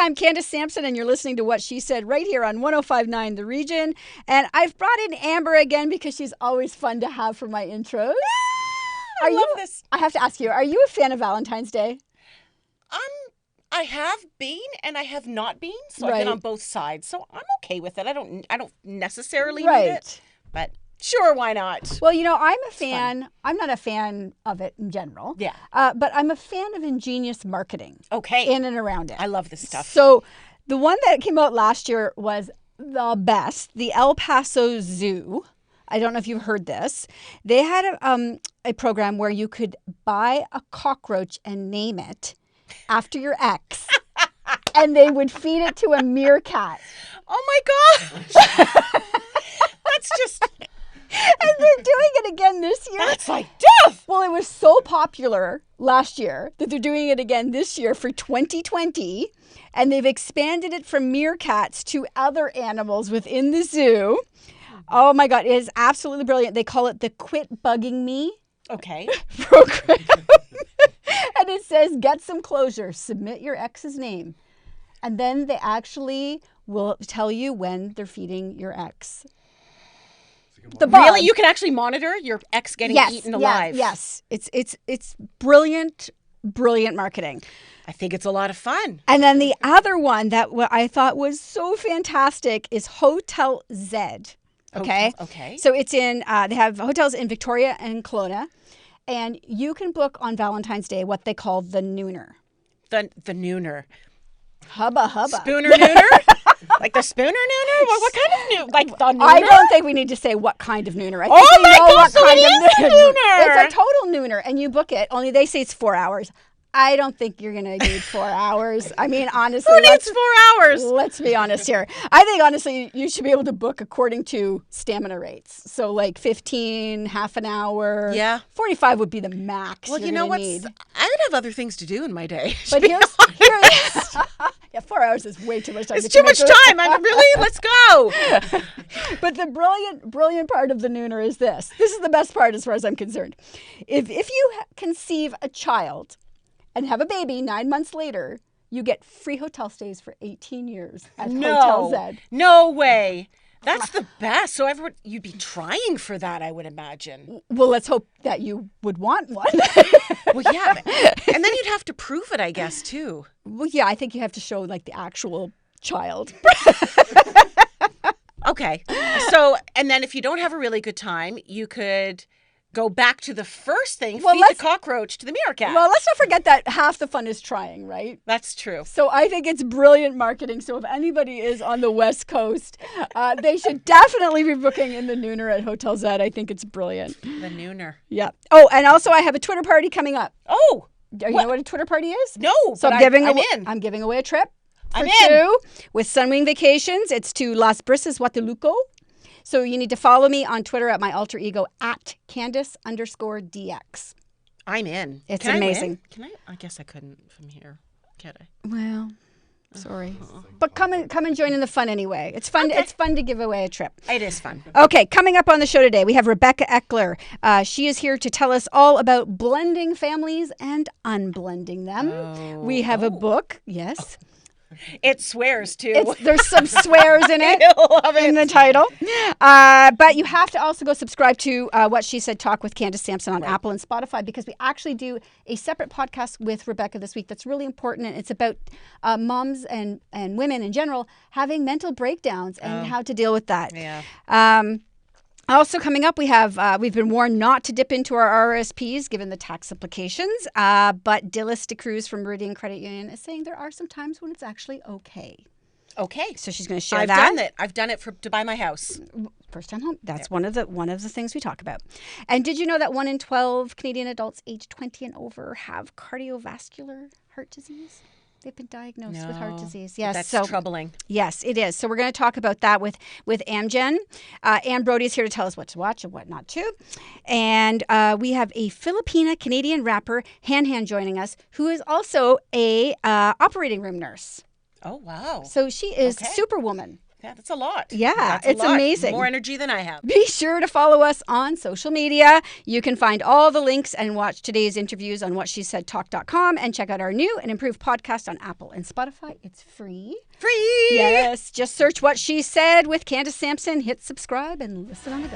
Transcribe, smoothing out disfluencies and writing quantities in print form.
I'm Candace Sampson, and you're listening to What She Said right here on 105.9 The Region. And I've brought in Amber again because she's always fun to have for my intros. I love this. I have to ask you, are you a fan of Valentine's Day? I have been and I have not been, so I've been on both sides. So I'm okay with it. I don't necessarily need it, but sure, why not? Well, I'm a fan. I'm not a fan of it in general. Yeah. But I'm a fan of ingenious marketing. Okay. In and around it. I love this stuff. So the one that came out last year was the best, the El Paso Zoo. I don't know if you've heard this. They had a program where you could buy a cockroach and name it after your ex, and they would feed it to a meerkat. Oh my gosh. That's just... And they're doing it again this year. That's like death. Well, it was so popular last year that they're doing it again this year for 2020. And they've expanded it from meerkats to other animals within the zoo. Oh my God, it is absolutely brilliant. They call it the Quit Bugging Me program. And it says, get some closure, submit your ex's name. And then they actually will tell you when they're feeding your ex. Really? You can actually monitor your ex getting eaten alive? Yes. It's brilliant marketing. I think it's a lot of fun. And then the other one that I thought was so fantastic is Hotel Z. Okay. Okay. So it's in, they have hotels in Victoria and Kelowna. And you can book on Valentine's Day what they call the nooner. The nooner. Hubba. Spooner nooner? Like the spooner nooner? What kind of nooner? Like the nooner? I don't think we need to say what kind of nooner. I think oh we my know gosh, what so kind it of is a nooner. It's a total nooner, and you book it. Only they say it's 4 hours. I don't think you're going to need 4 hours. I mean, honestly. Who needs 4 hours? Let's be honest here. I think, honestly, you should be able to book according to stamina rates. So, like 15, half an hour. Yeah. 45 would be the max. Well, you know what? I would have other things to do in my day. But here's yeah, 4 hours is way too much time. It's too much time. I'm really, let's go. But the brilliant part of the nooner is this. This is the best part as far as I'm concerned. If you conceive a child and have a baby 9 months later, you get free hotel stays for 18 years at Hotel Z. No way. That's the best. So you'd be trying for that, I would imagine. Well, let's hope that you would want one. Well, yeah. And then you'd have to prove it, I guess, too. Well, yeah, I think you have to show like the actual child. Okay. So, and then if you don't have a really good time, you could go back to the first thing, feed the cockroach to the meerkat. Well, let's not forget that half the fun is trying, right? That's true. So I think it's brilliant marketing. So if anybody is on the West Coast, they should definitely be booking in the nooner at Hotel Z. I think it's brilliant. The nooner. Yeah. Oh, and also I have a Twitter party coming up. Oh. You know what a Twitter party is? No, so I'm in. I'm giving away a trip for I'm two with Sunwing Vacations. It's to Las Brisas, Huatulco. So you need to follow me on Twitter at my alter ego at Candace_DX. I'm in. It's amazing. Can I? I guess I couldn't from here. Can I? Well, sorry. But come and join in the fun anyway. It's fun. Okay. It's fun to give away a trip. It is fun. Okay, coming up on the show today, we have Rebecca Eckler. She is here to tell us all about blending families and unblending them. Oh. We have a book. Yes. It swears too. There's some swears in it. I love it. In the title. But you have to also go subscribe to What She Said Talk with Candace Sampson on Apple and Spotify, because we actually do a separate podcast with Rebecca this week that's really important. And it's about moms and women in general having mental breakdowns and how to deal with that. Yeah. Also coming up, we've been warned not to dip into our RRSPs given the tax implications. But Dilys DeCruz from Meridian Credit Union is saying there are some times when it's actually okay. Okay. So she's going to share I've that. done it. I've done it to buy my house. First time home. That's one of the things we talk about. And did you know that 1 in 12 Canadian adults aged 20 and over have cardiovascular heart disease? They've been diagnosed with heart disease. Yes, that's troubling. Yes, it is. So we're going to talk about that with Amgen. Ann Brody is here to tell us what to watch and what not to. And we have a Filipina-Canadian rapper, Han, joining us, who is also a operating room nurse. Oh, wow. So she is Superwoman. Yeah, that's a lot. Yeah, it's amazing. More energy than I have. Be sure to follow us on social media. You can find all the links and watch today's interviews on whatshesaidtalk.com and check out our new and improved podcast on Apple and Spotify. It's free. Free! Yes, just search What She Said with Candace Sampson, hit subscribe, and listen on the go.